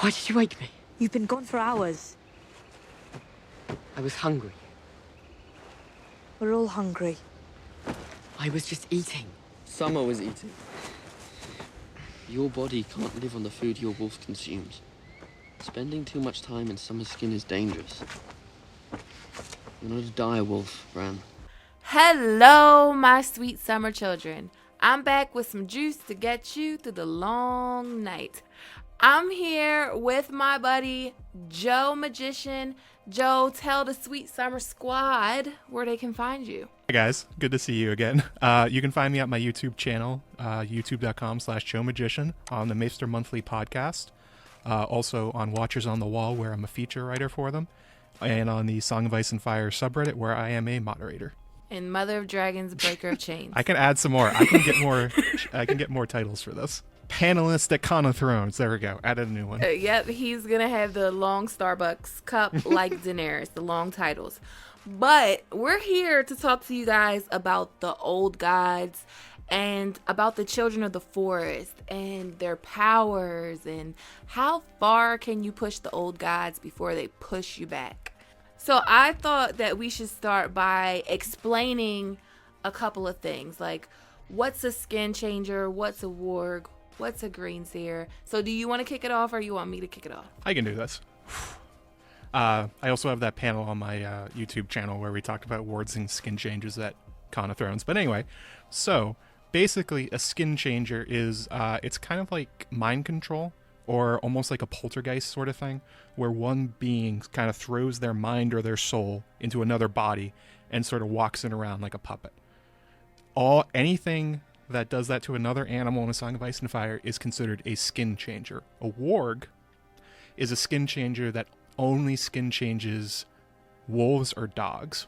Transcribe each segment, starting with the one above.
Why did you wake me? You've been gone for hours. I was hungry. We're all hungry. I was just eating. Summer was eating. Your body can't live on the food your wolf consumes. Spending too much time in Summer's skin is dangerous. You're not a dire wolf, Bran. Hello, my sweet summer children. I'm back with some juice to get you through the long night. I'm here with my buddy, Joe Magician. Joe, tell the sweet summer squad where they can find you. Hey guys, good to see you again. You can find me at my YouTube channel, youtube.com/JoeMagician, on the Maester Monthly podcast. Also on Watchers on the Wall, where I'm a feature writer for them, and on the Song of Ice and Fire subreddit, where I am a moderator. And Mother of Dragons, Breaker of Chains. I can add some more. I can get more. I can get more titles for this. Panelist at Con of Thrones. There we go. Added a new one. Yep, he's gonna have the long Starbucks cup like Daenerys, the long titles. But we're here to talk to you guys about the old gods and about the children of the forest and their powers and how far can you push the old gods before they push you back. So I thought that we should start by explaining a couple of things, like what's a skin changer, what's a warg, what's a Greenseer. So do you want to kick it off or you want me to kick it off? I can do this. I also have that panel on my YouTube channel where we talked about wards and skin changes at Con of Thrones. But anyway, so basically a skin changer is, it's kind of like mind control or almost like a poltergeist sort of thing, where one being kind of throws their mind or their soul into another body and sort of walks it around like a puppet. Anything that does that to another animal in A Song of Ice and Fire is considered a skin changer. A warg is a skin changer that only skin changes wolves or dogs.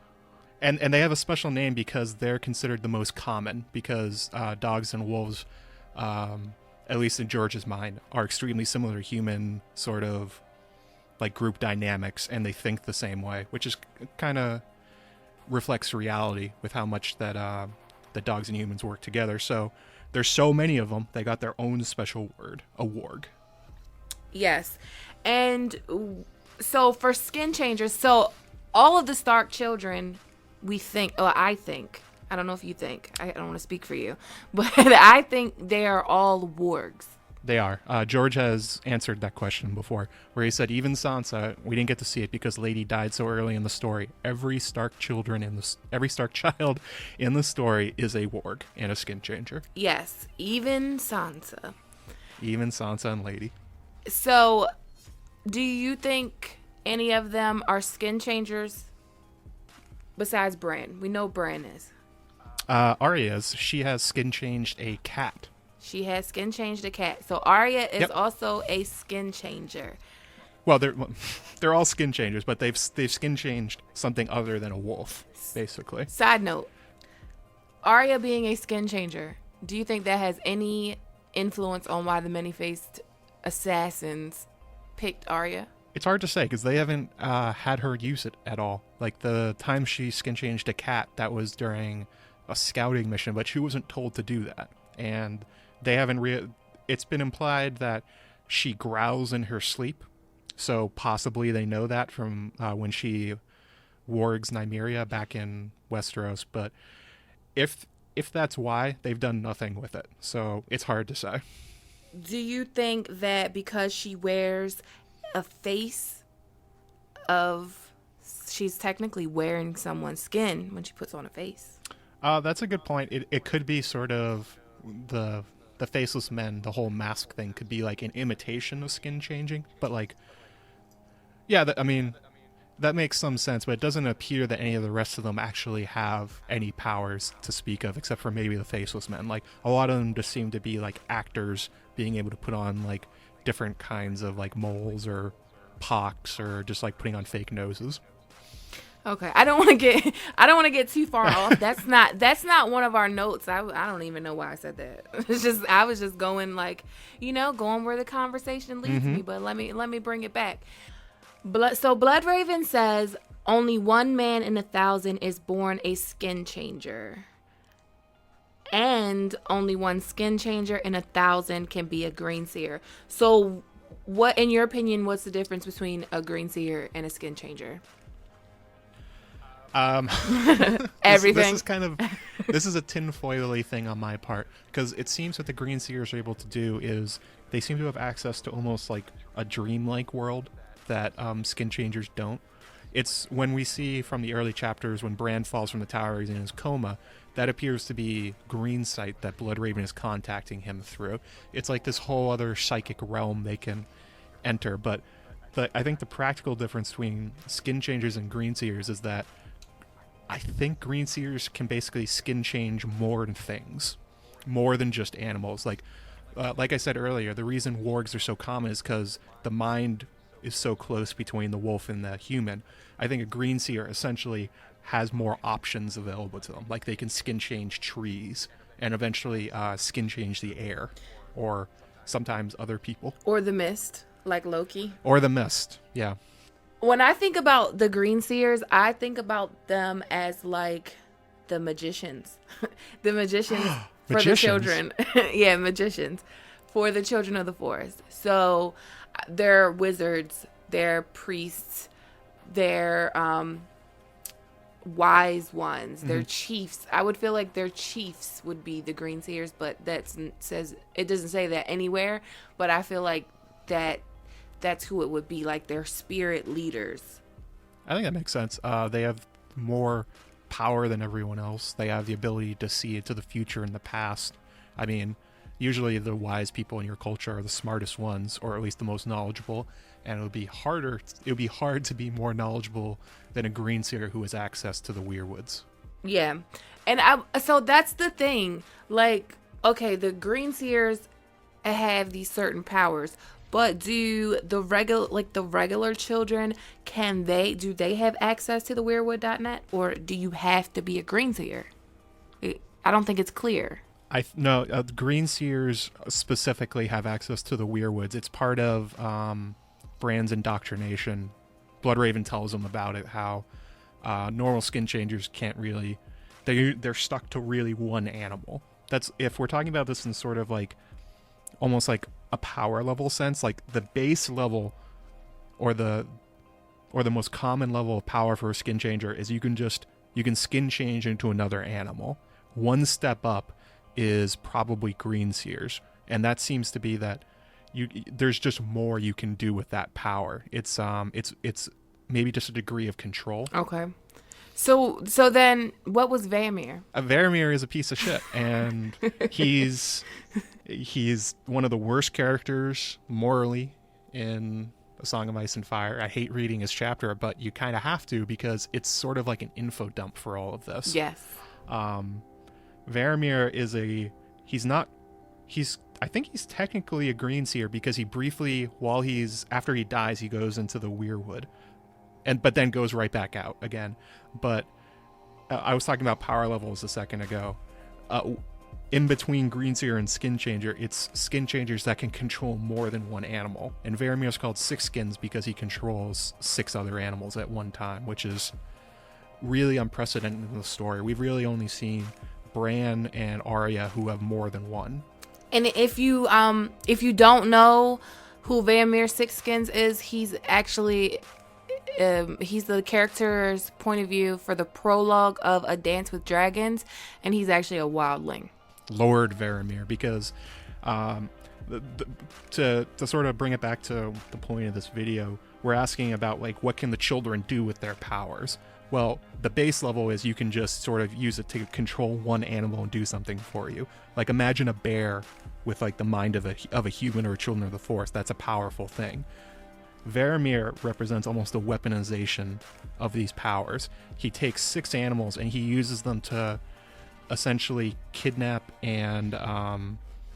And they have a special name because they're considered the most common, because dogs and wolves, at least in George's mind, are extremely similar to human sort of like group dynamics, and they think the same way, which is kind of reflects reality with how much that the dogs and humans work together. So there's so many of them, they got their own special word, a warg. Yes. And so for skin changers, so all of the Stark children, I don't know if you think, I don't want to speak for you, but I think they are all wargs. They are. George has answered that question before, where he said even Sansa, we didn't get to see it because Lady died so early in the story. Every Stark child in the story is a warg and a skin changer. Yes, even Sansa. Even Sansa and Lady. So, do you think any of them are skin changers besides Bran? We know Bran is. Arya is. She has skin changed a cat. She has skin changed a cat. So Arya is also a skin changer. Well, they're all skin changers, but they've skin changed something other than a wolf, basically. Side note, Arya being a skin changer, do you think that has any influence on why the many-faced assassins picked Arya? It's hard to say because they haven't had her use it at all. Like the time she skin changed a cat, that was during a scouting mission, but she wasn't told to do that. And they haven't it's been implied that she growls in her sleep, so possibly they know that from when she wargs Nymeria back in Westeros. But if that's why, they've done nothing with it, so it's hard to say. Do you think that because she wears a face of, she's technically wearing someone's skin when she puts on a face? That's a good point. It could be sort of the faceless men, the whole mask thing could be like an imitation of skin changing, but like, yeah, that makes some sense, but it doesn't appear that any of the rest of them actually have any powers to speak of, except for maybe the faceless men. Like, a lot of them just seem to be like actors being able to put on like different kinds of like moles or pox, or just like putting on fake noses. Okay, I don't want to get too far off. That's not one of our notes. I don't even know why I said that. I was just going like, going where the conversation leads me. But let me bring it back. So Bloodraven says only one man in 1,000 is born a skin changer, and only one skin changer in 1,000 can be a Greenseer. So what, in your opinion, what's the difference between a Greenseer and a skin changer? Everything. This is a tinfoily thing on my part, because it seems what the Greenseers are able to do is they seem to have access to almost like a dreamlike world that skin changers don't. It's when we see from the early chapters when Bran falls from the tower, he's in his coma, that appears to be green sight that Bloodraven is contacting him through. It's like this whole other psychic realm they can enter, but I think the practical difference between skin changers and Greenseers is that I think Greenseers can basically skin change more than things, more than just animals. Like I said earlier, the reason wargs are so common is because the mind is so close between the wolf and the human. I think a Greenseer essentially has more options available to them. Like they can skin change trees and eventually skin change the air, or sometimes other people. Or the mist, like Loki. Or the mist, yeah. When I think about the Greenseers, I think about them as like the magicians. The magicians for the children. Yeah, magicians for the children of the forest. So they're wizards, they're priests, they're wise ones, they're chiefs. I would feel like their chiefs would be the Greenseers, but it doesn't say that anywhere, but I feel like that's who it would be, like their spirit leaders. I think that makes sense. They have more power than everyone else. They have the ability to see into the future and the past. I mean, usually the wise people in your culture are the smartest ones, or at least the most knowledgeable, and it would be hard to be more knowledgeable than a Greenseer who has access to the Weirwoods. Yeah. And so that's the thing. Like, okay, the Greenseers have these certain powers, but do the regular children, do they have access to the weirwood.net, or do you have to be a Greenseer? I don't think it's clear. No, Greenseers specifically have access to the Weirwoods. It's part of Bran's indoctrination. Bloodraven tells them about it, how normal skin changers can't really, they're stuck to really one animal. That's, if we're talking about this in sort of like almost like a power level sense, like the base level or the most common level of power for a skin changer is you can skin change into another animal. One step up is probably Greenseers, and that seems to be that there's just more you can do with that power. It's maybe just a degree of control. Okay. So then what was Varamir? Varamir is a piece of shit, and he's one of the worst characters morally in A Song of Ice and Fire. I hate reading his chapter, but you kind of have to, because it's sort of like an info dump for all of this. Yes. Varamir is I think he's technically a Greenseer, because he briefly, after he dies, he goes into the Weirwood, but then goes right back out again. But I was talking about power levels a second ago. In between Greenseer and Skin Changer, it's Skin Changers that can control more than one animal. And Varamir's called Six Skins because he controls 6 other animals at one time, which is really unprecedented in the story. We've really only seen Bran and Arya who have more than one. And if you don't know who Varamir Six Skins is, he's actually he's the character's point of view for the prologue of A Dance with Dragons, and he's actually a wildling. Lord Varamir, because to sort of bring it back to the point of this video, we're asking about like what can the children do with their powers. Well, the base level is you can just sort of use it to control one animal and do something for you. Like imagine a bear with like the mind of a human or a children of the forest. That's a powerful thing. Varamir represents almost a weaponization of these powers. He takes 6 animals and he uses them to essentially kidnap and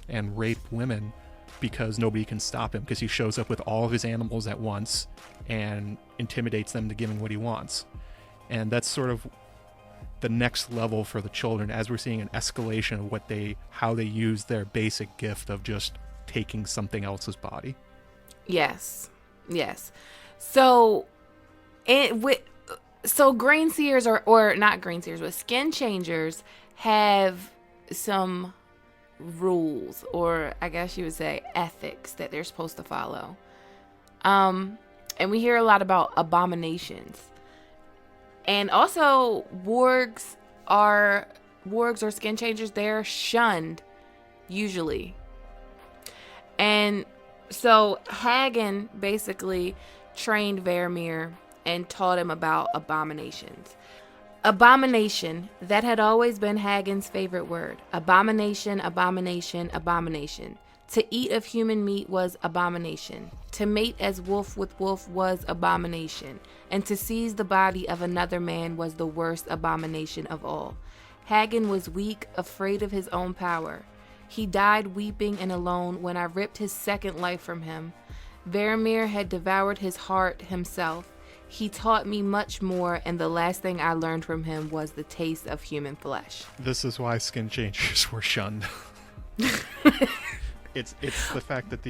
rape women, because nobody can stop him, because he shows up with all of his animals at once and intimidates them to give him what he wants. And that's sort of the next level for the children, as we're seeing an escalation of how they use their basic gift of just taking something else's body. Yes. So Greenseers or not Greenseers, but Skin Changers have some rules, or I guess you would say ethics, that they're supposed to follow. And we hear a lot about abominations. And also wargs or skin changers, they're shunned usually. And so Hagen basically trained Varamir and taught him about abominations. Abomination, that had always been Hagen's favorite word. Abomination, abomination, abomination. To eat of human meat was abomination. To mate as wolf with wolf was abomination. And to seize the body of another man was the worst abomination of all. Hagen was weak, afraid of his own power. He died weeping and alone when I ripped his second life from him. Varamir had devoured his heart himself. He taught me much more, and the last thing I learned from him was the taste of human flesh. This is why skin changers were shunned. It's the fact that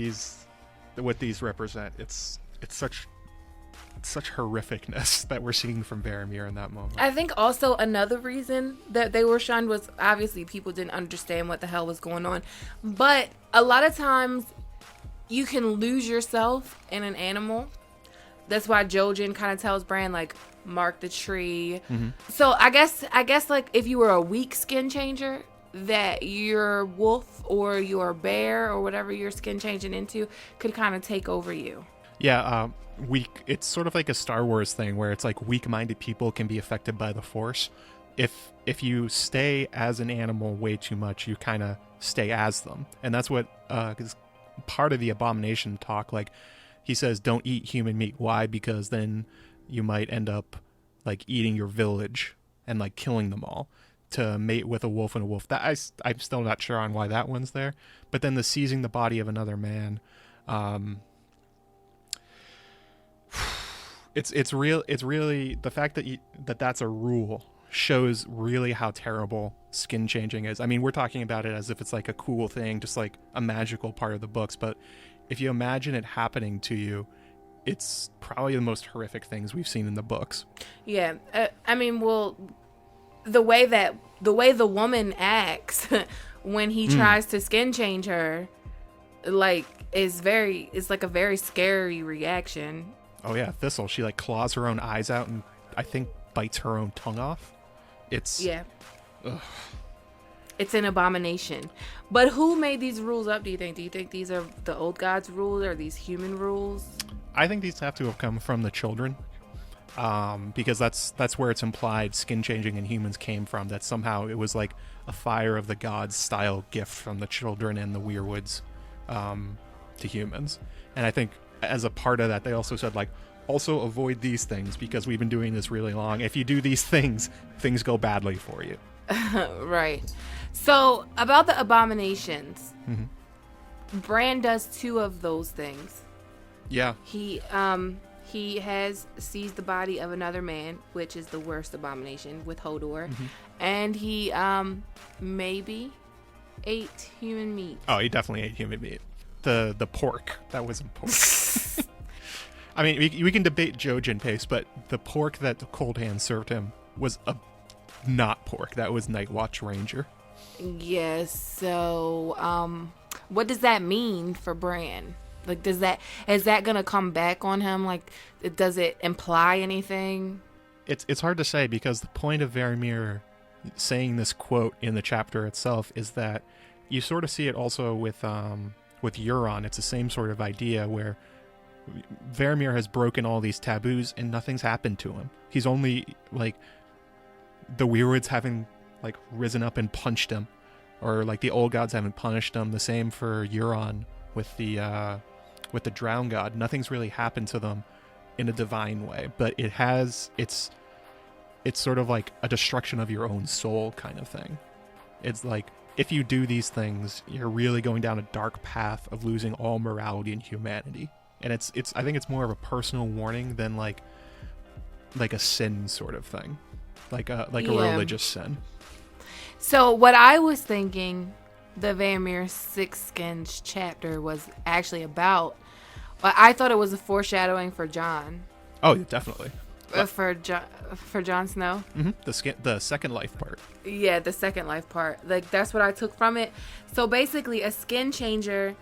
what these represent. It's such horrificness that we're seeing from Varamir in that moment. I think also another reason that they were shunned was obviously people didn't understand what the hell was going on. But a lot of times you can lose yourself in an animal. That's why Jojen kind of tells Bran, like, mark the tree. Mm-hmm. So I guess like if you were a weak skin changer, that your wolf or your bear or whatever you're skin changing into could kind of take over you. Yeah, weak. It's sort of like a Star Wars thing where it's like weak-minded people can be affected by the Force. If you stay as an animal way too much, you kind of stay as them, and that's what is part of the abomination talk. Like he says, don't eat human meat. Why? Because then you might end up like eating your village and like killing them all to mate with a wolf and a wolf. That I'm still not sure on why that one's there. But then the seizing the body of another man. It's really the fact that that's a rule shows really how terrible skin changing is. I mean, we're talking about it as if it's like a cool thing, just like a magical part of the books. But if you imagine it happening to you, it's probably the most horrific things we've seen in the books. Yeah, I mean, well, the way the woman acts when he tries to skin change her, like, it's like a very scary reaction. Oh yeah, Thistle. She like claws her own eyes out and I think bites her own tongue off. Yeah. Ugh. It's an abomination. But who made these rules up, do you think? Do you think these are the old gods' rules or these human rules? I think these have to have come from the children. Because that's where it's implied skin changing in humans came from. That somehow it was like a fire of the gods style gift from the children and the weirwoods to humans. And I think as a part of that, they also said, like, also avoid these things because we've been doing this really long. If you do these things go badly for you. Right. So about the abominations, Bran does 2 of those things. Yeah. He has seized the body of another man, which is the worst abomination with Hodor, and he maybe ate human meat. Oh, he definitely ate human meat. The pork, that wasn't pork. I mean, we can debate Jojen pace, but the pork that the Cold Hand served him was not pork. That was Night Watch Ranger. Yes. So, what does that mean for Bran? Like, is that gonna come back on him? Like, does it imply anything? It's hard to say because the point of Varamir saying this quote in the chapter itself is that you sort of see it also with Euron. It's the same sort of idea where Varamir has broken all these taboos and nothing's happened to him. He's only like the weirwoods haven't like risen up and punched him, or like the old gods haven't punished him. The same for Euron with the drown god. Nothing's really happened to them in a divine way, but it's sort of like a destruction of your own soul kind of thing. It's like if you do these things, you're really going down a dark path of losing all morality and humanity. And it's I think it's more of a personal warning than like a sin sort of thing, like a religious sin. So what I was thinking the Varamir Six Skins chapter was actually about, I thought it was a foreshadowing for Jon. Oh, definitely. For Jon Snow. The second life part. Yeah, the second life part. Like, that's what I took from it. So basically, a skin changer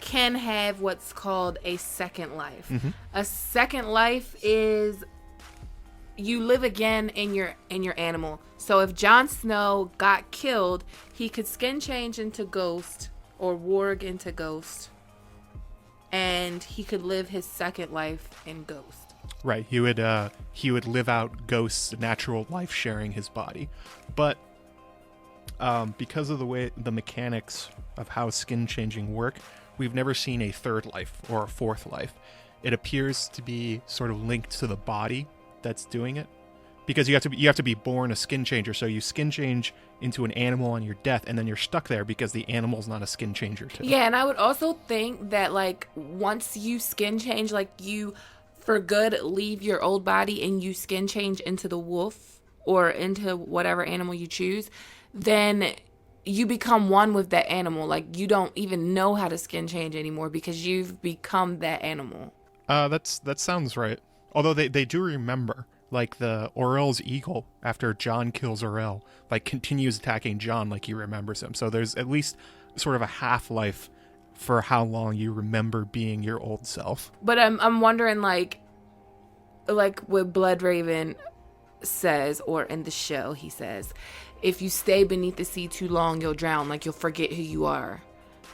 can have what's called a second life. Mm-hmm. A second life is you live again in your animal. So if Jon Snow got killed, he could skin change into ghost or warg into ghost, and he could live his second life in ghost. Right. He would live out Ghost's natural life sharing his body. But because of the way the mechanics of how skin changing work, we've never seen a third life or a fourth life. It appears to be sort of linked to the body that's doing it, because you have to be born a skin changer. So you skin change into an animal on your death, and then you're stuck there because the animal's not a skin changer too. Yeah, and I would also think that like once you skin change, like you for good leave your old body and you skin change into the wolf or into whatever animal you choose, then you become one with that animal. Like you don't even know how to skin change anymore because you've become that animal. That sounds right. Although they do remember, like the Orell's eagle, after Jon kills Orell, like continues attacking Jon like he remembers him. So there's at least sort of a half-life for how long you remember being your old self. But I'm wondering like what Bloodraven says, or in the show he says, if you stay beneath the sea too long, you'll drown. Like you'll forget who you are.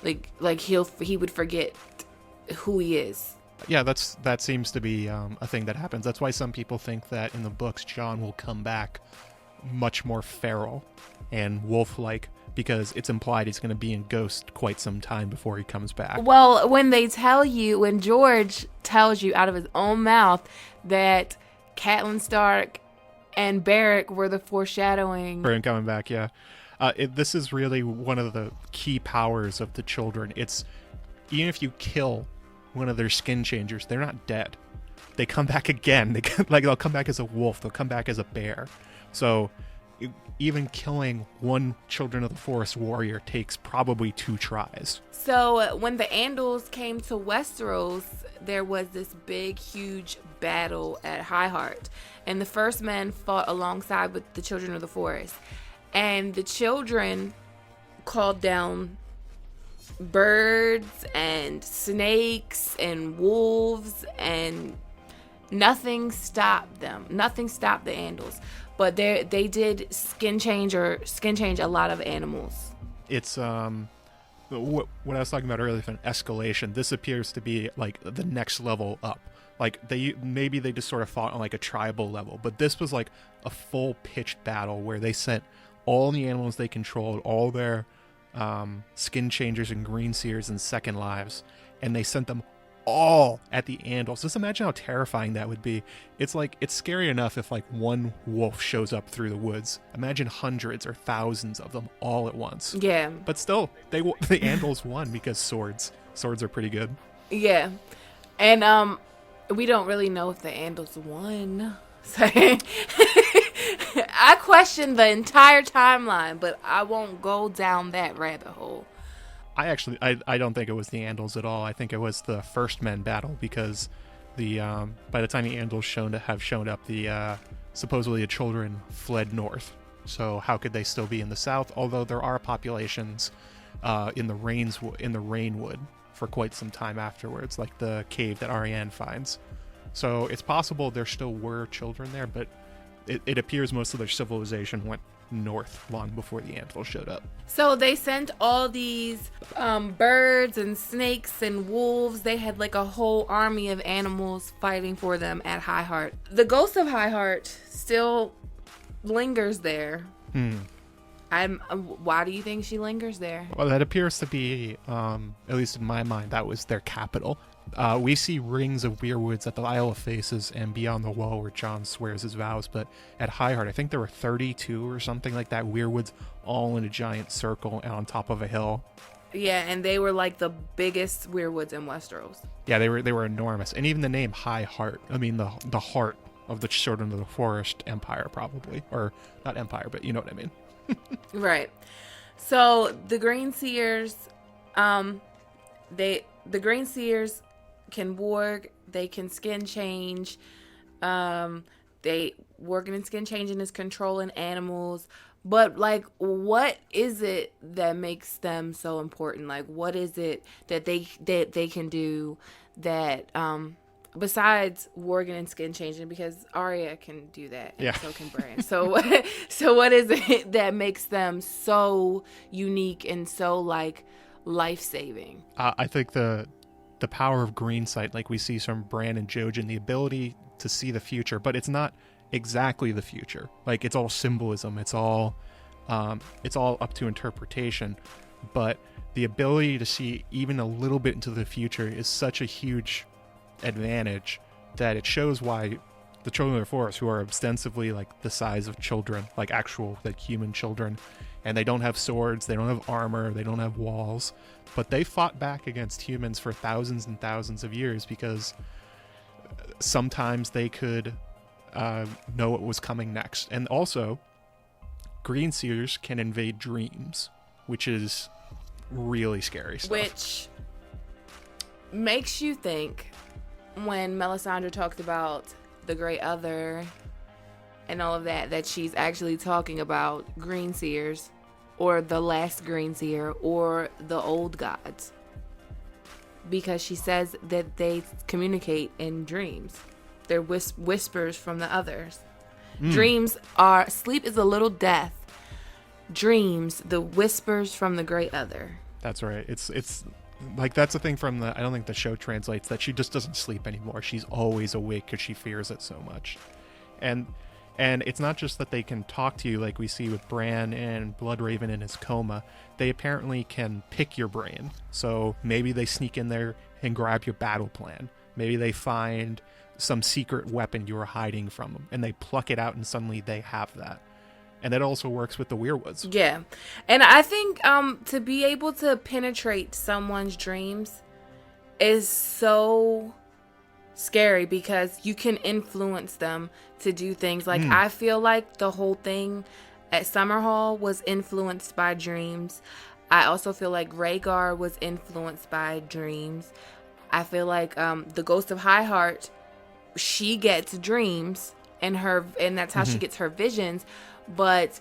Like he would forget who he is. Yeah, that seems to be a thing that happens. That's why some people think that in the books Jon will come back much more feral and wolf-like, because it's implied he's going to be in Ghost quite some time before he comes back. Well, when George tells you out of his own mouth that Catelyn Stark and Beric were the foreshadowing For him coming back, yeah. This is really one of the key powers of the children. It's even if you kill one of their skin changers, they're not dead. They come back again. They'll come back as a wolf. They'll come back as a bear. So even killing one Children of the Forest warrior takes probably 2 tries. So when the Andals came to Westeros, there was this big, huge battle at High Heart. And the first men fought alongside with the Children of the Forest. And the children called down birds and snakes and wolves, and nothing stopped them. Nothing stopped the Andals. But they did skin change a lot of animals. It's what I was talking about earlier with an escalation. This appears to be like the next level up. Like they just sort of fought on like a tribal level, but this was like a full pitched battle where they sent all the animals they controlled, all their skin changers and greenseers and second lives, and they sent them all at the Andals. Just imagine how terrifying that would be. It's scary enough if like one wolf shows up through the woods. Imagine hundreds or thousands of them all at once. Yeah. But still, the Andals won because swords are pretty good. Yeah. And we don't really know if the Andals won. So I questioned the entire timeline, but I won't go down that rabbit hole. I don't think it was the Andals at all. I think it was the First Men battle, because by the time the Andals have shown up, the supposedly the children fled north. So how could they still be in the south? Although there are populations in the Rainwood for quite some time afterwards, like the cave that Arianne finds. So it's possible there still were children there, but it appears most of their civilization went north long before the Andals showed up. So they sent all these birds and snakes and wolves. They had like a whole army of animals fighting for them at High Heart. The ghost of High Heart still lingers there. Why do you think she lingers there? Well, that appears to be, at least in my mind, that was their capital. We see rings of weirwoods at the Isle of Faces and beyond the wall where Jon swears his vows, but at High Heart, I think there were 32 or something like that weirwoods all in a giant circle and on top of a hill. Yeah, and they were like the biggest weirwoods in Westeros. Yeah, they were enormous. And even the name High Heart, I mean the heart of the Children of the Forest Empire, probably. Or not empire, but you know what I mean. Right. So the Greenseers, the Greenseers can warg, they can skin change. They working in skin changing is controlling animals, but like, what is it that makes them so important? Like, what is it that they can do that besides working in skin changing? Because Arya can do that, and so can Bran. So what is it that makes them so unique and so like life-saving? I think the power of green sight, like we see from Bran and Jojen, the ability to see the future, but it's not exactly the future. Like, it's all symbolism. It's all up to interpretation. But the ability to see even a little bit into the future is such a huge advantage that it shows why the children of the forest, who are ostensibly like the size of children, like actual like human children, and they don't have swords, they don't have armor, they don't have walls, but they fought back against humans for thousands and thousands of years because sometimes they could know what was coming next. And also, Greenseers can invade dreams, which is really scary stuff. Which makes you think, when Melisandre talked about the Great Other and all of that she's actually talking about Greenseers, or the last Greenseer, or the old gods. Because she says that they communicate in dreams. They're whispers from the others. Dreams are, sleep is a little death. Dreams, the whispers from the Great Other. That's right. It's like, that's the thing from I don't think the show translates, that she just doesn't sleep anymore. She's always awake because she fears it so much. And it's not just that they can talk to you like we see with Bran and Bloodraven in his coma. They apparently can pick your brain. So maybe they sneak in there and grab your battle plan. Maybe they find some secret weapon you were hiding from them, and they pluck it out, and suddenly they have that. And that also works with the weirwoods. Yeah. And I think to be able to penetrate someone's dreams is so scary, because you can influence them to do things. Like, I feel like the whole thing at Summerhall was influenced by dreams. I also feel like Rhaegar was influenced by dreams. I feel like the Ghost of Highheart, she gets dreams, and that's how she gets her visions. But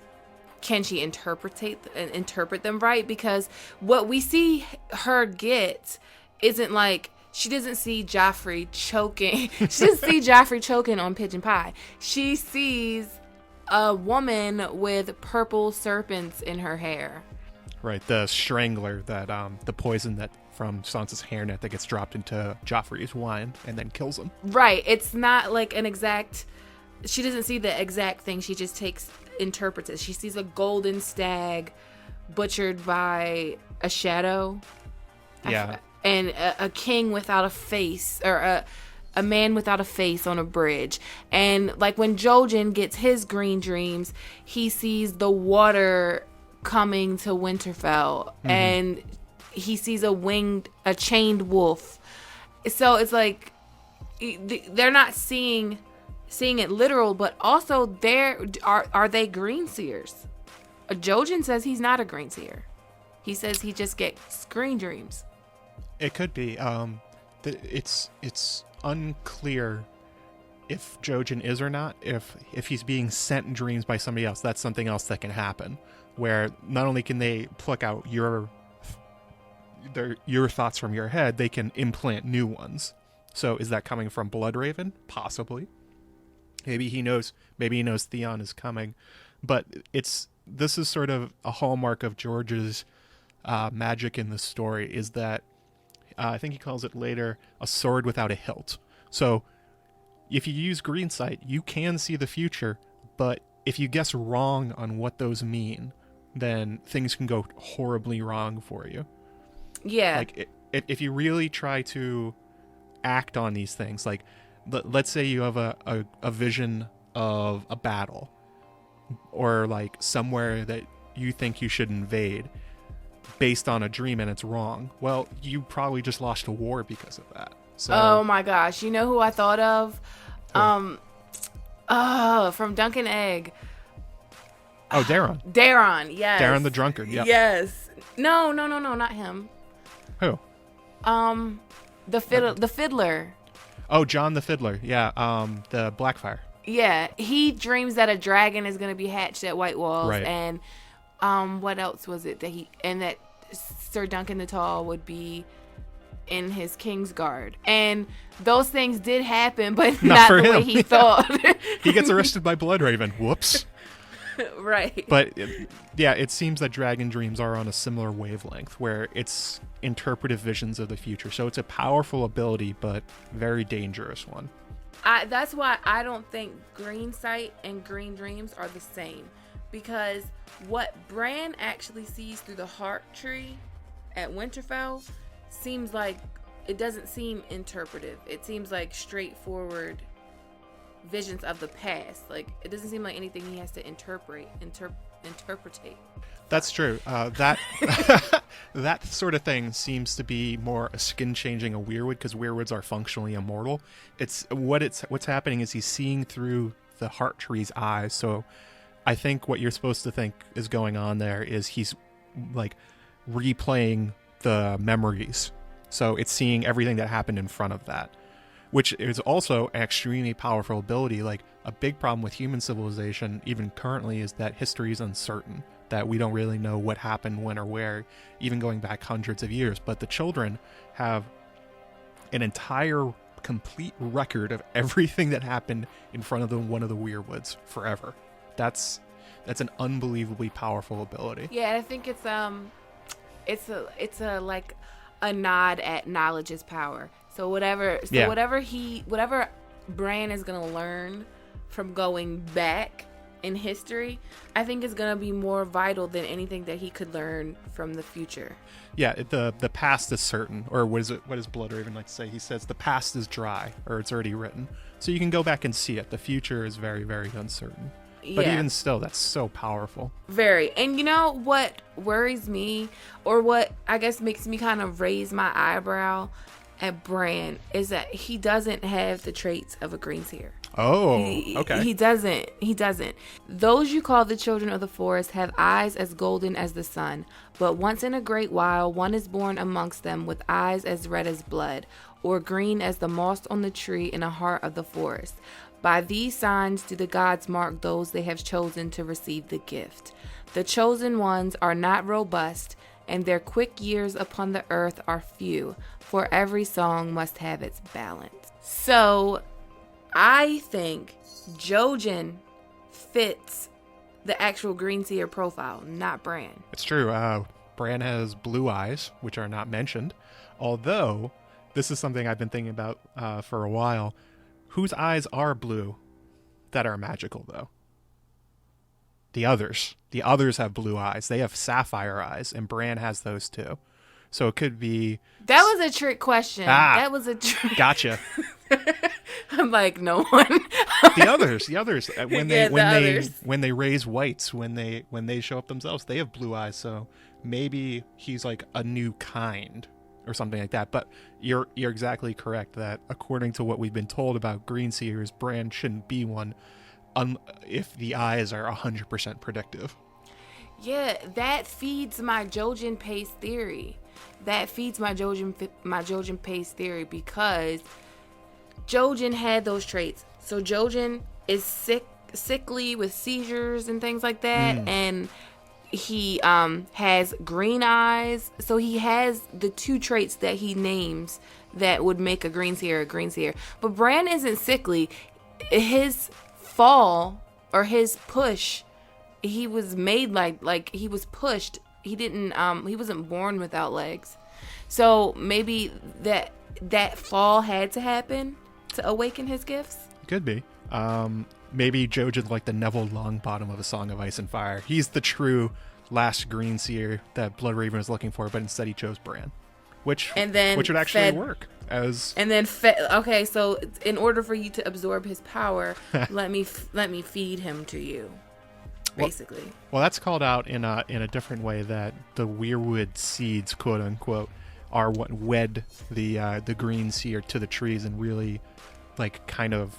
can she interpret them right? Because what we see her get isn't like, she doesn't see Joffrey choking. She doesn't see Joffrey choking on pigeon pie. She sees a woman with purple serpents in her hair. Right, the strangler, that the poison that from Sansa's hairnet that gets dropped into Joffrey's wine and then kills him. Right, it's not like an exact. She doesn't see the exact thing. She just interprets it. She sees a golden stag butchered by a shadow. Yeah. And a king without a face, or a man without a face on a bridge. And like when Jojen gets his green dreams, he sees the water coming to Winterfell, and he sees a chained wolf. So it's like they're not seeing it literal, but also are they Greenseers? Jojen says he's not a Greenseer. He says he just gets green dreams. It could be. It's unclear if Jojen is or not. If he's being sent in dreams by somebody else, that's something else that can happen. Where not only can they pluck out your thoughts from your head, they can implant new ones. So is that coming from Bloodraven? Possibly. Maybe he knows Theon is coming. But this is sort of a hallmark of George's magic in the story, is that I think he calls it later a sword without a hilt. So if you use green sight, you can see the future, but if you guess wrong on what those mean, then things can go horribly wrong for you. Yeah. Like, if you really try to act on these things, like, let's say you have a vision of a battle, or like somewhere that you think you should invade based on a dream, and it's wrong. Well, you probably just lost a war because of that. So, oh my gosh, you know who I thought of? From Dunk and Egg. Oh, Daron. Daron, yes. Daron the drunkard. Yep. Yes. No, not him. Who? The fiddler. Oh, John the Fiddler. Yeah. The Blackfire. Yeah, he dreams that a dragon is going to be hatched at White Walls, Right. and what else was it that Sir Duncan the Tall would be in his Kingsguard, and those things did happen, but not for the way him. he thought. He gets arrested by Bloodraven. Whoops. Right. But yeah, it seems that dragon dreams are on a similar wavelength where it's interpretive visions of the future. So it's a powerful ability, but very dangerous one. That's why I don't think Green Sight and Green Dreams are the same, because what Bran actually sees through the Heart Tree at Winterfell seems like, it doesn't seem interpretive. It seems like straightforward visions of the past. Like, it doesn't seem like anything he has to interpretate. That's true. That that sort of thing seems to be more a skin changing a weirwood, because weirwoods are functionally immortal. What's happening is he's seeing through the heart tree's eyes. So I think what you're supposed to think is going on there is he's like replaying the memories. So it's seeing everything that happened in front of that, which is also an extremely powerful ability. Like, a big problem with human civilization, even currently, is that history is uncertain, that we don't really know what happened, when, or where, even going back hundreds of years. But the children have an entire, complete record of everything that happened in front of one of the weirwoods forever. That's an unbelievably powerful ability. Yeah, I think it's a like a nod at knowledge's power. So whatever Bran is gonna learn from going back in history, I think is gonna be more vital than anything that he could learn from the future. Yeah, the past is certain, or what does Bloodraven like to say? He says the past is dry, or it's already written. So you can go back and see it. The future is very, very uncertain. But Yeah. even still, that's so powerful. Very. And you know what worries me, or what I guess makes me kind of raise my eyebrow at Bran, is that he doesn't have the traits of a Greenseer. Oh, okay. He doesn't. Those you call the children of the forest have eyes as golden as the sun, but once in a great while one is born amongst them with eyes as red as blood, or green as the moss on the tree in the heart of the forest. By these signs do the gods mark those they have chosen to receive the gift. The chosen ones are not robust, and their quick years upon the earth are few, for every song must have its balance. So, I think Jojen fits the actual Greenseer profile, not Bran. It's true. Bran has blue eyes, which are not mentioned. Although, this is something I've been thinking about for a while. Whose eyes are blue that are magical, though? The others. The others have blue eyes. They have sapphire eyes, and Bran has those too. So it could be... That was a trick question. That was a trick. Gotcha. I'm like, no one. The others. Others. When they raise whites, when they show up themselves, they have blue eyes. So maybe he's like a new kind or something like that. But you're exactly correct that according to what we've been told about Greenseers, Bran shouldn't be one if the eyes are 100% predictive. Yeah, that feeds my Jojen pace theory. Because Jojen had those traits. So Jojen is sickly with seizures and things like that, and he has green eyes. So he has the two traits that he names that would make a Greenseer. But Bran isn't sickly. His fall or his push, he was made like he was pushed. He didn't he wasn't born without legs. So maybe that fall had to happen to awaken his gifts. Could be. Maybe Jojen's like the Neville Longbottom of A Song of Ice and Fire. He's the true last Greenseer that Bloodraven was looking for, but instead he chose Bran, which would actually work. Okay, so in order for you to absorb his power, let me feed him to you, basically. Well, that's called out in a different way, that the weirwood seeds, quote unquote, are what wed the Greenseer to the trees and really, like, kind of,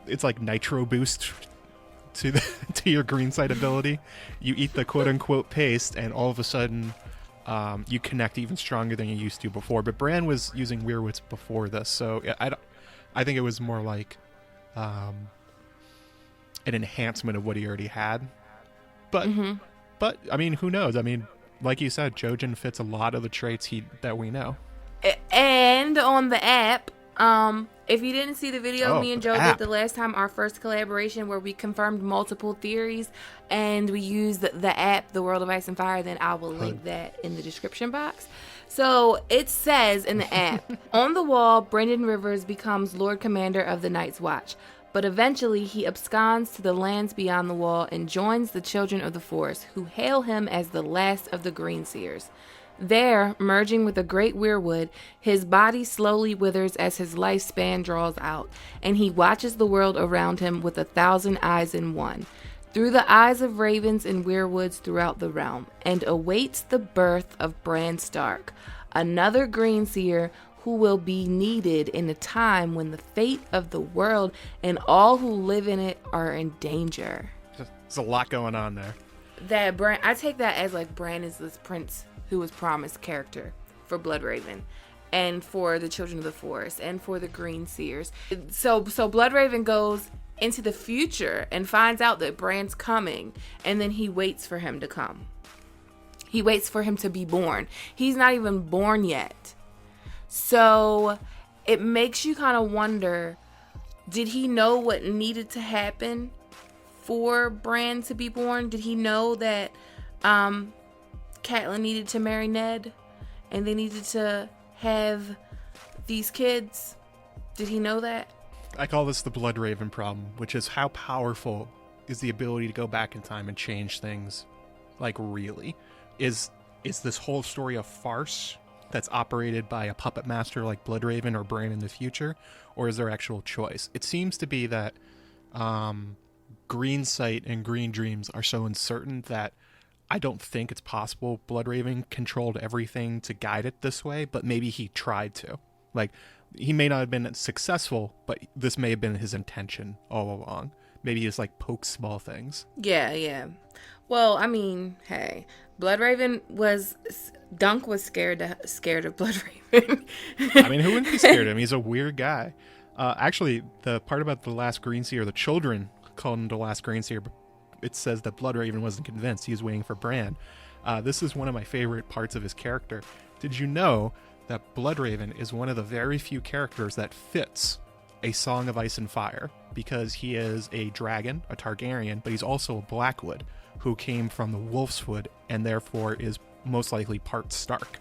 it's like nitro boost to your green sight ability. You eat the quote unquote paste, and all of a sudden, you connect even stronger than you used to before. But Bran was using weirwoods before this, so I think it was more like an enhancement of what he already had. But I mean, who knows? I mean, like you said, Jojen fits a lot of the traits that we know. And on the app, if you didn't see the video me and Joe did the last time, our first collaboration where we confirmed multiple theories and we used the app, The World of Ice and Fire, then I will link that in the description box. So it says in the app, on the wall, Brendan Rivers becomes Lord Commander of the Night's Watch. But eventually he absconds to the lands beyond the wall and joins the Children of the Forest, who hail him as the last of the Greenseers. There, merging with a great weirwood, his body slowly withers as his lifespan draws out, and he watches the world around him with 1,000 eyes in one, through the eyes of ravens and weirwoods throughout the realm, and awaits the birth of Bran Stark, another Greenseer who will be needed in a time when the fate of the world and all who live in it are in danger. There's a lot going on there. That Bran, I take that as like Bran is this prince who was promised character for Bloodraven and for the Children of the Forest and for the Greenseers. So Bloodraven goes into the future and finds out that Bran's coming, and then he waits for him to come. He waits for him to be born. He's not even born yet. So it makes you kind of wonder, did he know what needed to happen for Bran to be born? Did he know that Catelyn needed to marry Ned and they needed to have these kids? Did he know that? I call this the Bloodraven problem, which is how powerful is the ability to go back in time and change things, like really? Is this whole story a farce that's operated by a puppet master like Bloodraven or Bran in the future, or is there actual choice? It seems to be that Green Sight and Green Dreams are so uncertain that I don't think it's possible Bloodraven controlled everything to guide it this way, but maybe he tried to. Like, he may not have been successful, but this may have been his intention all along. Maybe he just, like, pokes small things. Yeah. Well, I mean, hey, Dunk was scared of Bloodraven. I mean, who wouldn't be scared of him? He's a weird guy. Actually, the part about the last Greenseer, the children called him the last Greenseer, it says that Bloodraven wasn't convinced. He was waiting for Bran. This is one of my favorite parts of his character. Did you know that Bloodraven is one of the very few characters that fits a Song of Ice and Fire? Because he is a dragon, a Targaryen, but he's also a Blackwood who came from the Wolfswood and therefore is most likely part Stark.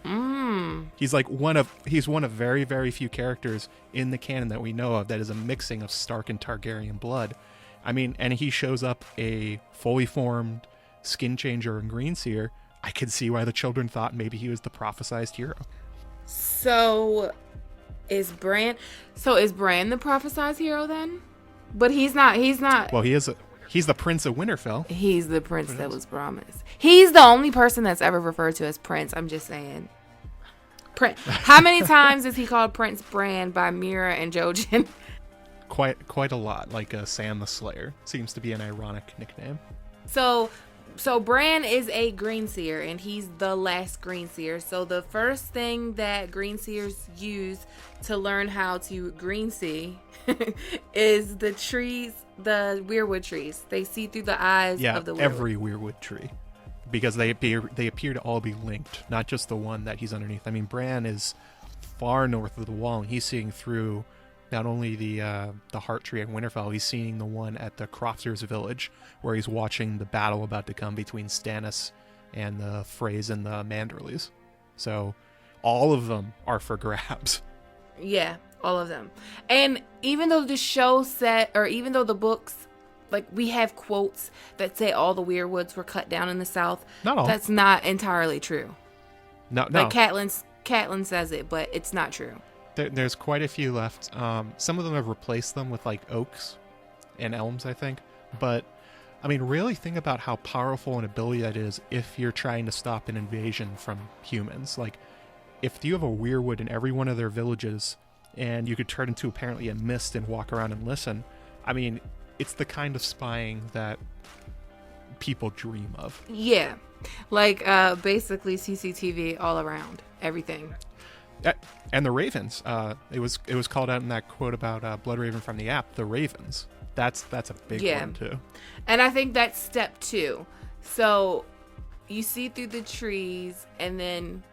He's one of very, very few characters in the canon that we know of that is a mixing of Stark and Targaryen blood. I mean, and he shows up a fully formed Skinchanger and Greenseer. I could see why the children thought maybe he was the prophesized hero. So is Bran the prophesized hero then? But he's not. Well, he's the Prince of Winterfell. He's the prince that was promised. He's the only person that's ever referred to as Prince. I'm just saying. How many times is he called Prince Bran by Mira and Jojen? Quite a lot. Like Sam the Slayer seems to be an ironic nickname. So Bran is a Greenseer, and he's the last Greenseer. So the first thing that Greenseers use to learn how to Greensee is the trees, the weirwood trees. They see through the eyes of the weirwood. Every weirwood tree, because they appear to all be linked, not just the one that he's underneath. I mean, Bran is far north of the wall, and he's seeing through not only the Heart Tree at Winterfell, he's seeing the one at the Crofters village, where he's watching the battle about to come between Stannis and the Freys and the Manderleys. So all of them are for grabs. Yeah, all of them. And even though the show even though the books, like, we have quotes that say all the weirwoods were cut down in the South, not all. That's not entirely true. No. Like Catelyn says it, but it's not true. There's quite a few left. Some of them have replaced them with, like, oaks and elms, I think. But, I mean, really think about how powerful an ability that is if you're trying to stop an invasion from humans. Like, if you have a weirwood in every one of their villages, and you could turn into apparently a mist and walk around and listen, I mean, it's the kind of spying that people dream of. Yeah. Like, basically CCTV all around. Everything. And the ravens. It was called out in that quote about Bloodraven from the app. The ravens. That's a big one too. And I think that's step 2. So you see through the trees, and then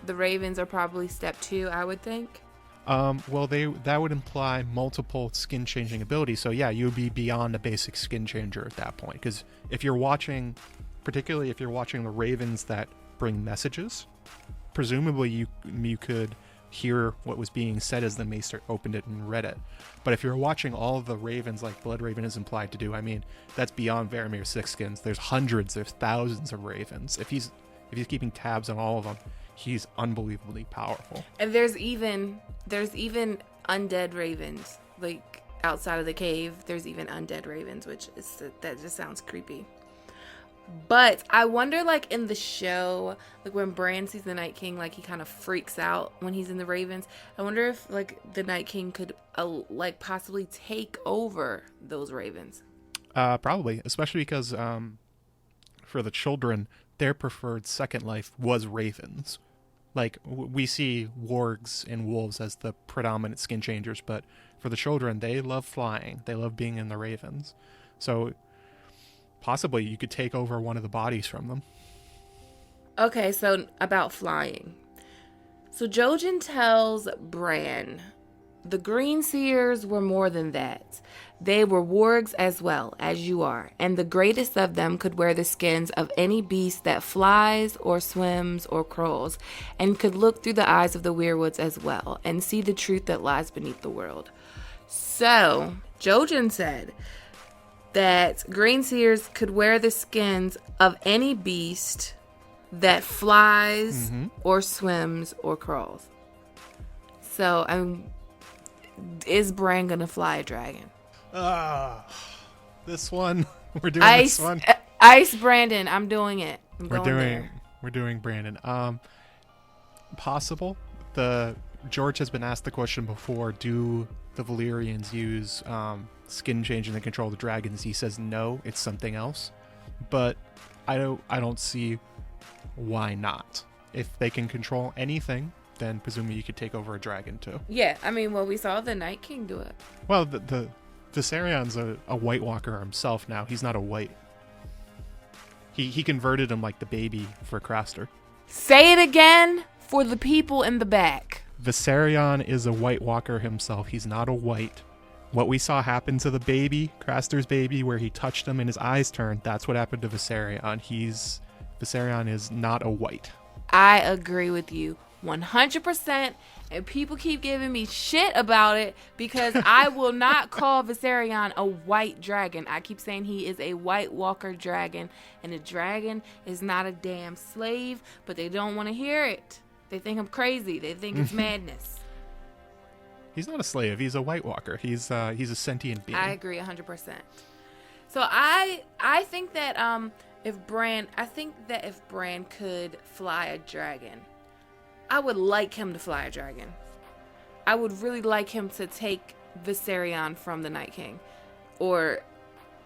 the ravens are probably step 2, I would think. Well, that would imply multiple skin changing abilities. So yeah, you would be beyond a basic skin changer at that point. Because if you're watching, particularly if you're watching the ravens that bring messages, presumably you could hear what was being said as the maester opened it and read it. But if you're watching all of the ravens like Bloodraven is implied to do, I mean, that's beyond Varamir's 6 skins. There's hundreds, there's thousands of ravens. If he's keeping tabs on all of them, he's unbelievably powerful. And there's even undead ravens, like outside of the cave. There's even undead ravens, that just sounds creepy. But I wonder, like in the show, like when Bran sees the Night King, like he kind of freaks out when he's in the ravens. I wonder if like the Night King could like possibly take over those ravens. Probably, especially because for the children, their preferred second life was ravens. Like, we see wargs and wolves as the predominant skin changers, but for the children, they love flying. They love being in the ravens. So, possibly, you could take over one of the bodies from them. Okay, so about flying. So, Jojen tells Bran, the Greenseers were more than that. They were wargs as well, as you are, and the greatest of them could wear the skins of any beast that flies or swims or crawls, and could look through the eyes of the weirwoods as well, and see the truth that lies beneath the world. So, Jojen said that Greenseers could wear the skins of any beast that flies or swims or crawls. So, is Bran gonna fly a dragon? This one. We're doing this one. Ice Brandon, I'm doing it. We're doing Brandon. Possible. George has been asked the question before, do the Valyrians use skin changing to control the dragons? He says no, it's something else. But I don't see why not. If they can control anything, then presumably you could take over a dragon too. Yeah, we saw the Night King do it. Well, the Viserion a White Walker himself now. He's not a white. He converted him like the baby for Craster. Say it again for the people in the back. Viserion is a White Walker himself. He's not a white. What we saw happen to the baby, Craster's baby, where he touched him and his eyes turned, that's what happened to Viserion. Viserion is not a white. I agree with you 100%, and people keep giving me shit about it because I will not call Viserion a white dragon. I keep saying he is a White Walker dragon, and a dragon is not a damn slave, but they don't want to hear it. They think I'm crazy. They think it's madness. He's not a slave. He's a White Walker. He's a sentient being. I agree 100%. So I think that if Bran could fly a dragon, I would like him to fly a dragon. I would really like him to take Viserion from the Night King, or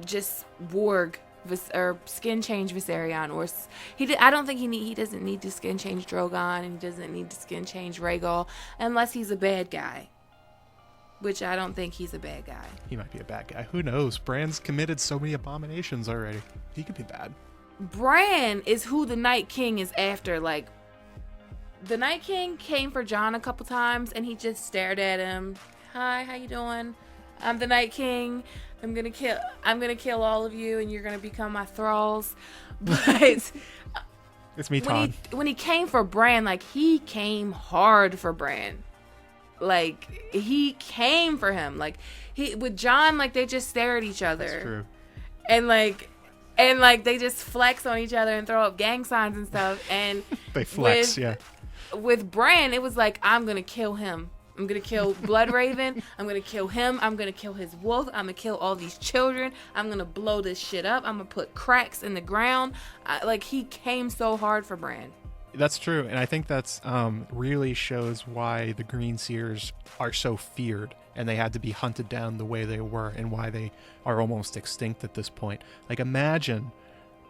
just warg or skin change Viserion, or I don't think he doesn't need to skin change Drogon, and he doesn't need to skin change Rhaegal unless he's a bad guy. Which I don't think he's a bad guy. He might be a bad guy. Who knows? Bran's committed so many abominations already. He could be bad. Bran is who the Night King is after. Like, the Night King came for Jon a couple times, and he just stared at him. Hi, how you doing? I'm the Night King. I'm gonna kill all of you, and you're gonna become my thralls. But it's me, Todd. When he came for Bran, like, he came hard for Bran. Like, he came for him. Like, with Jon, like, they just stare at each other. That's true. And they just flex on each other and throw up gang signs and stuff. And they flex, yeah. With Bran, it was like, I'm gonna kill him. I'm gonna kill Bloodraven. I'm gonna kill him. I'm gonna kill his wolf. I'm gonna kill all these children. I'm gonna blow this shit up. I'm gonna put cracks in the ground. He came so hard for Bran. That's true, and I think that's really shows why the Greenseers are so feared, and they had to be hunted down the way they were, and why they are almost extinct at this point. Like, imagine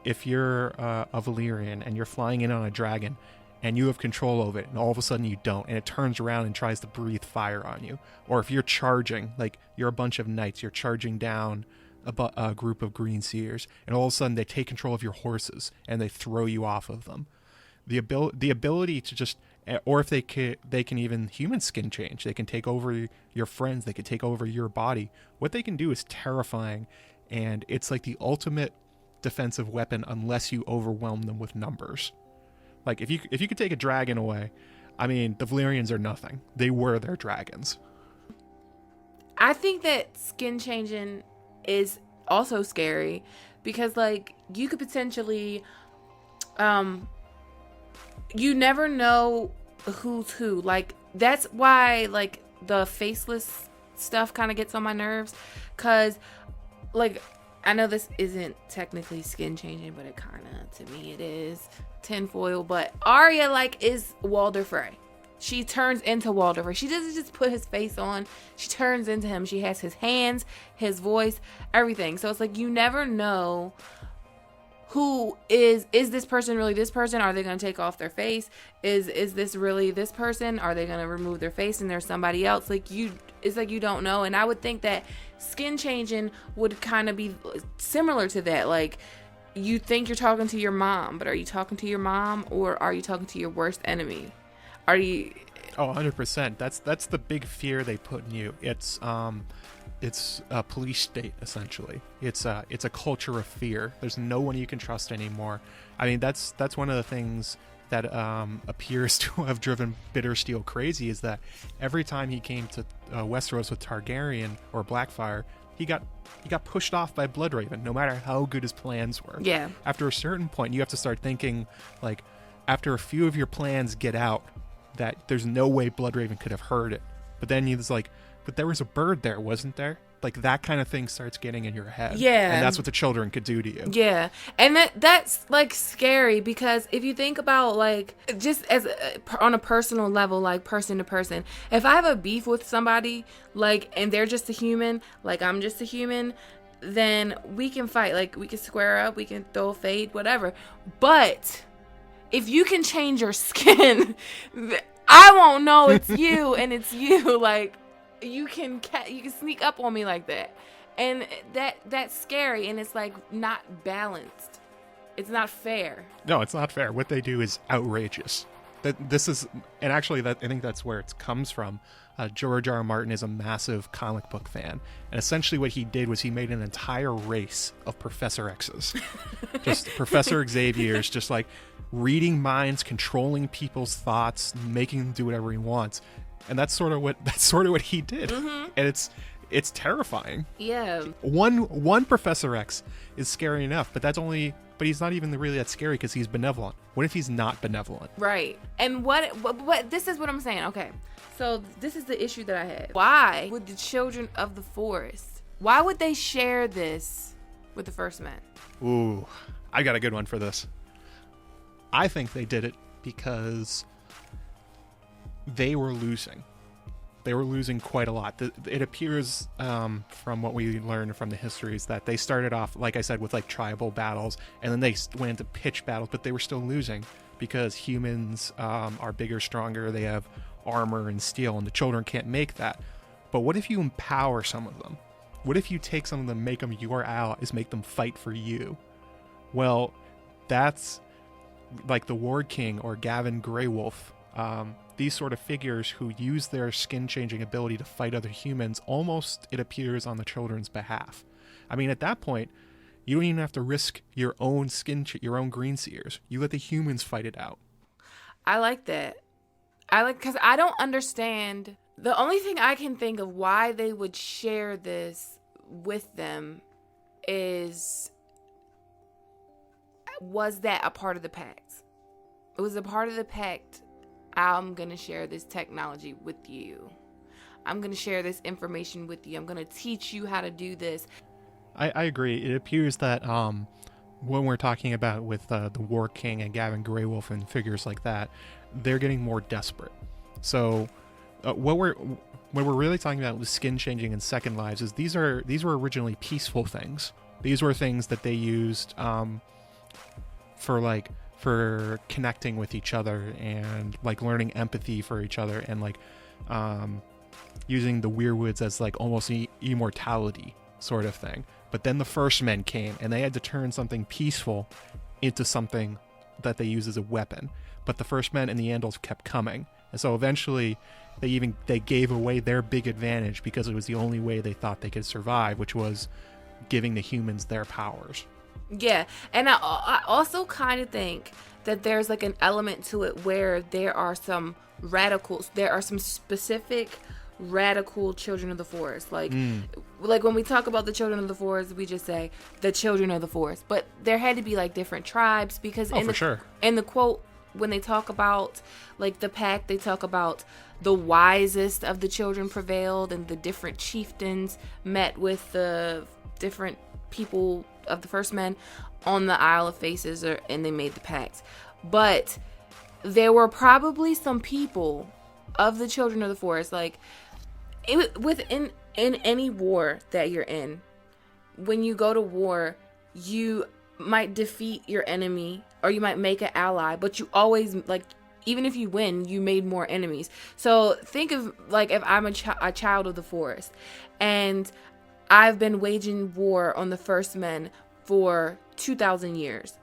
if you're a Valyrian and you're flying in on a dragon, and you have control of it, and all of a sudden you don't, and it turns around and tries to breathe fire on you. Or if you're charging, like you're a bunch of knights, you're charging down a group of Greenseers, and all of a sudden they take control of your horses and they throw you off of them. The ability to just, or if they can even human skin change. They can take over your friends. They can take over your body. What they can do is terrifying, and it's like the ultimate defensive weapon unless you overwhelm them with numbers. Like if you could take a dragon away, I mean, the Valyrians are nothing. They were their dragons. I think that skin changing is also scary because like you could potentially you never know who's who. Like that's why like the faceless stuff kind of gets on my nerves, cuz like I know this isn't technically skin changing, but it kind of, to me it is tinfoil. But Arya like is Walder Frey. She turns into Walder Frey. She doesn't just put his face on. She turns into him. She has his hands, his voice, everything. So it's like you never know who is this person really this person? Are they going to take off their face? Is this really this person? Are they going to remove their face and there's somebody else? Like it's like you don't know. And I would think that skin changing would kind of be similar to that. Like you think you're talking to your mom, but are you talking to your mom or are you talking to your worst enemy? Are you? Oh, 100%. That's the big fear they put in you. It's a police state essentially. It's a culture of fear. There's no one you can trust anymore. I mean, that's one of the things that appears to have driven Bittersteel crazy, is that every time he came to Westeros with Targaryen or Blackfyre, he got pushed off by Bloodraven, no matter how good his plans were. Yeah. After a certain point, you have to start thinking, like, after a few of your plans get out, that there's no way Bloodraven could have heard it. But then he's like, but there was a bird there, wasn't there? Like that kind of thing starts getting in your head. Yeah. And that's what the children could do to you. Yeah. And that's like scary, because if you think about like just as on a personal level, like person to person, if I have a beef with somebody, like, and they're just a human, like I'm just a human, then we can fight. Like we can square up, we can throw a fade, whatever. But if you can change your skin, I won't know it's you and it's you. Like you can sneak up on me like that, and that's scary, and it's like not balanced. It's not fair. No, it's not fair. What they do is outrageous. And actually, I think that's where it comes from. George R. R. Martin is a massive comic book fan, and essentially what he did was he made an entire race of Professor X's, just Professor Xavier's, just like reading minds, controlling people's thoughts, making them do whatever he wants, and that's sort of what he did, and it's terrifying. Yeah. One Professor X is scary enough, but he's not even really that scary because he's benevolent. What if he's not benevolent? Right. And what this is what I'm saying. Okay. So this is the issue that I had. Why would the children of the forest, why would they share this with the First Men? Ooh, I got a good one for this. I think they did it because they were losing. They were losing quite a lot. It appears from what we learned from the histories that they started off, like I said, with like tribal battles, and then they went into pitched battles, but they were still losing because humans are bigger, stronger. They have armor and steel, and the children can't make that. But what if you empower some of them? What if you take some of them, make them your allies, make them fight for you? Well, that's like the Ward King or Gavin Greywolf. These sort of figures who use their skin-changing ability to fight other humans, almost, it appears, on the children's behalf. I mean, at that point, you don't even have to risk your own your own Greenseers. You let the humans fight it out. I like that. Because I don't understand. The only thing I can think of why they would share this with them was that a part of the pact? It was a part of the pact. I'm going to share this technology with you. I'm going to share this information with you. I'm going to teach you how to do this. I agree. It appears that when we're talking about with the War King and Gavin Greywolf and figures like that, they're getting more desperate. So what we're really talking about with skin changing and Second Lives is these were originally peaceful things. These were things that they used for like for connecting with each other and like learning empathy for each other and like using the weirwoods as like almost immortality sort of thing. But then the first men came and they had to turn something peaceful into something that they use as a weapon. But the first men and the Andals kept coming, and so eventually they gave away their big advantage because it was the only way they thought they could survive, which was giving the humans their powers. Yeah, and I also kind of think that there's like an element to it where there are some radicals, there are some specific radical children of the forest. Like when we talk about the children of the forest, we just say the children of the forest. But there had to be like different tribes because in the quote, when they talk about like the pack, they talk about the wisest of the children prevailed and the different chieftains met with the different people of the first men on the Isle of Faces and they made the pact. But there were probably some people of the children of the forest, like within in any war that you're in, when you go to war, you might defeat your enemy or you might make an ally, but you always, like, even if you win, you made more enemies. So think of like if I'm a child of the forest and I've been waging war on the first men for 2,000 years.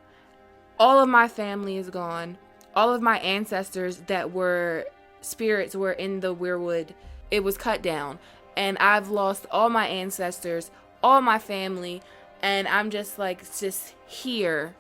All of my family is gone. All of my ancestors that were spirits were in the weirwood. It was cut down. And I've lost all my ancestors, all my family. And I'm just here.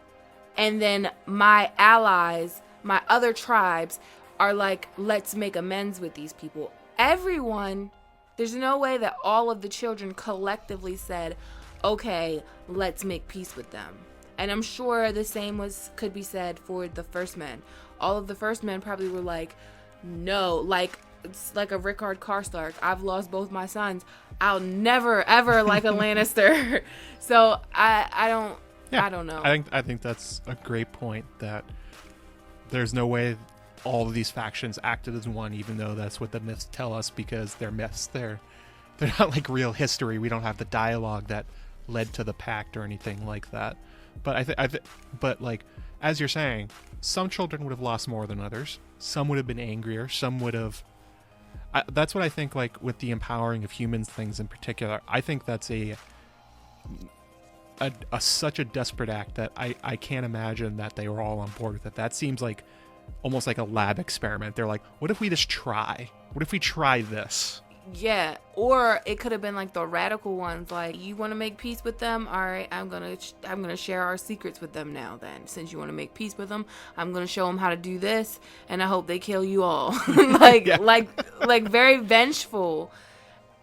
And then my allies, my other tribes are like, let's make amends with these people. Everyone, there's no way that all of the children collectively said, okay, let's make peace with them. And I'm sure the same could be said for the first men. All of the first men probably were like, no, like it's like a Rickard Karstark. I've lost both my sons. I'll never ever like a Lannister. So I don't know. I think that's a great point, that there's no way all of these factions acted as one, even though that's what the myths tell us, because they're myths. They're not like real history. We don't have the dialogue that led to the pact or anything like that. But but like as you're saying, some children would have lost more than others. Some would have been angrier. Some would have. That's what I think. Like with the empowering of humans things in particular, I think that's such a desperate act that I can't imagine that they were all on board with it. That seems like almost like a lab experiment. They're like, what if we just try? What if we try this? Yeah, or it could have been like the radical ones, like, you want to make peace with them? All right, I'm gonna share our secrets with them now. Then, since you want to make peace with them, I'm gonna show them how to do this, and I hope they kill you all. like very vengeful.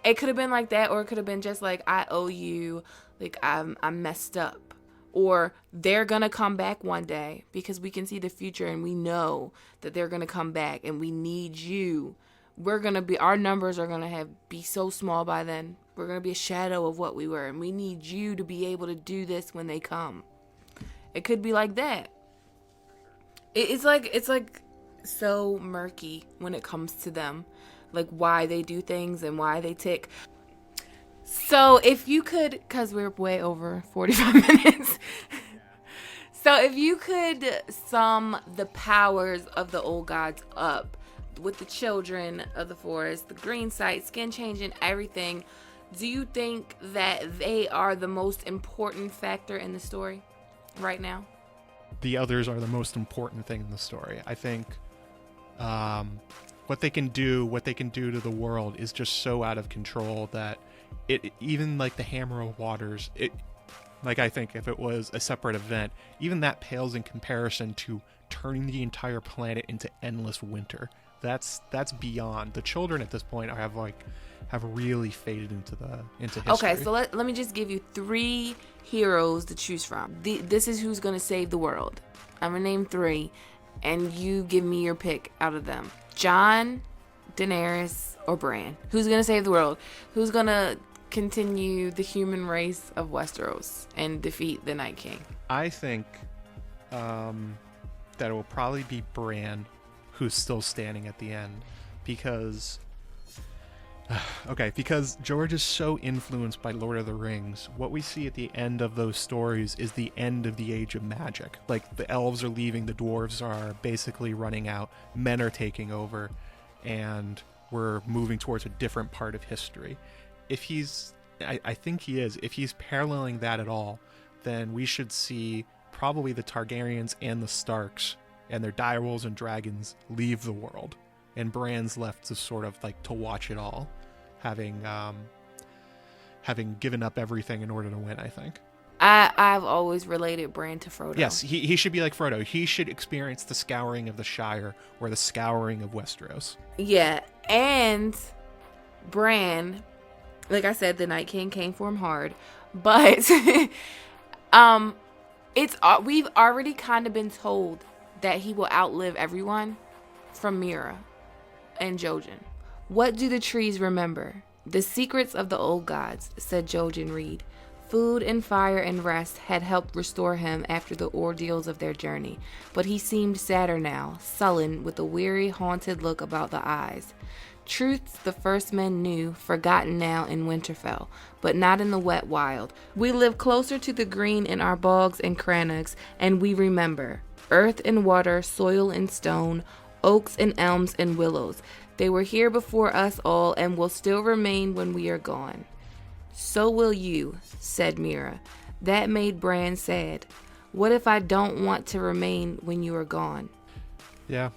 It could have been like that, or it could have been just like, I owe you, like I'm messed up, or they're gonna come back one day because we can see the future and we know that they're gonna come back, and we need you. Our numbers are gonna be so small by then. We're gonna be a shadow of what we were, and we need you to be able to do this when they come. It could be like that. It's like so murky when it comes to them, like why they do things and why they tick. So if you could, because we're way over 45 minutes. So if you could sum the powers of the old gods up, with the children of the forest, the green sight, skin changing, everything, do you think that they are the most important factor in the story right now? The others are the most important thing in the story. I think what they can do to the world is just so out of control that it, even like the Hammer of Waters, I think if it was a separate event, even that pales in comparison to turning the entire planet into endless winter. That's beyond. The children at this point have really faded into history. Okay, so let me just give you 3 heroes to choose from. This is who's gonna save the world. I'm gonna name 3, and you give me your pick out of them. Jon, Daenerys, or Bran. Who's gonna save the world? Who's gonna continue the human race of Westeros and defeat the Night King? I think that it will probably be Bran, who's still standing at the end, because Okay, because George is so influenced by Lord of the Rings, what we see at the end of those stories is the end of the Age of Magic. Like, the elves are leaving, the dwarves are basically running out, men are taking over, and we're moving towards a different part of history. If he's, I think he is, if he's paralleling that at all, then we should see probably the Targaryens and the Starks and their direwolves and dragons leave the world. And Bran's left to sort of like to watch it all, having given up everything in order to win, I think. I've always related Bran to Frodo. Yes, he should be like Frodo. He should experience the scouring of the Shire or the scouring of Westeros. Yeah, and Bran, like I said, the Night King came for him hard, but we've already kind of been told that he will outlive everyone from Mira and Jojen. What do the trees remember? The secrets of the old gods, said Jojen Reed. Food and fire and rest had helped restore him after the ordeals of their journey, but he seemed sadder now, sullen, with a weary, haunted look about the eyes. Truths the first men knew, forgotten now in Winterfell, but not in the wet wild. We live closer to the green in our bogs and crannogs, and we remember. Earth and water, soil and stone, oaks and elms and willows. They were here before us all and will still remain when we are gone. So will you, said Mira. That made Bran sad. What if I don't want to remain when you are gone? Yeah.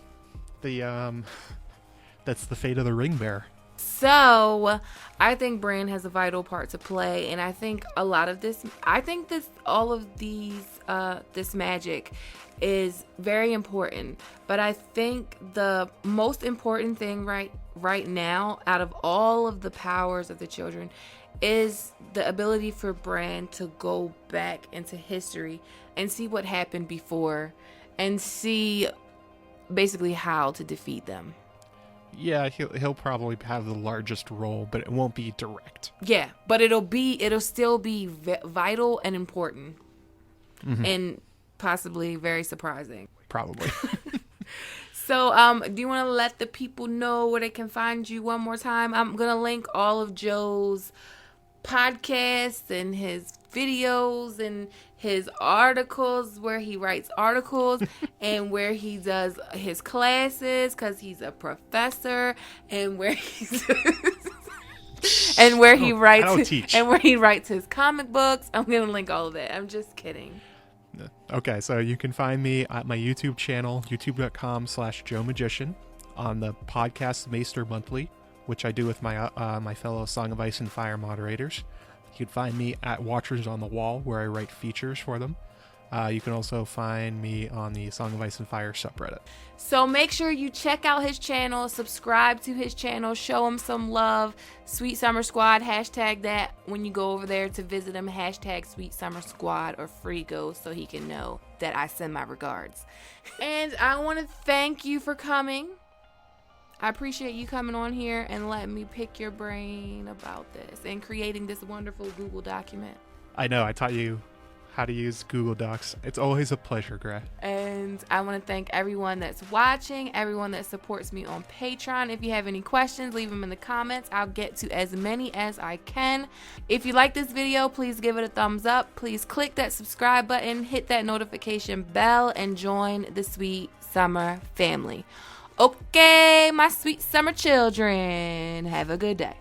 That's the fate of the ring bearer. So, I think Bran has a vital part to play, and I think all of these, this magic is very important. But I think the most important thing right now, out of all of the powers of the children, is the ability for Bran to go back into history and see what happened before, and see basically how to defeat them. Yeah, he'll probably have the largest role, but it won't be direct. Yeah, but it'll still be vital and important, and possibly very surprising. Probably. So, do you want to let the people know where they can find you one more time? I'm gonna link all of Joe's podcasts and his videos and his articles, where he writes articles and where he does his classes, because he's a professor, and where he's and where he writes his comic books. I'm gonna link all of that. I'm just kidding. Okay, so you can find me at my YouTube channel, youtube.com/Joe Magician, on the podcast Maester Monthly, which I do with my my fellow Song of Ice and Fire moderators. You can find me at Watchers on the Wall, where I write features for them. You can also find me on the Song of Ice and Fire subreddit. So make sure you check out his channel, subscribe to his channel, show him some love. Sweet Summer Squad, hashtag that when you go over there to visit him, hashtag Sweet Summer Squad or Frigo, so he can know that I send my regards. And I want to thank you for coming. I appreciate you coming on here and letting me pick your brain about this and creating this wonderful Google document. I know, I taught you how to use Google Docs. It's always a pleasure, Gray. And I want to thank everyone that's watching, everyone that supports me on Patreon. If you have any questions, leave them in the comments. I'll get to as many as I can. If you like this video, please give it a thumbs up. Please click that subscribe button, hit that notification bell, and join the Sweet Summer family. Okay, my sweet summer children, have a good day.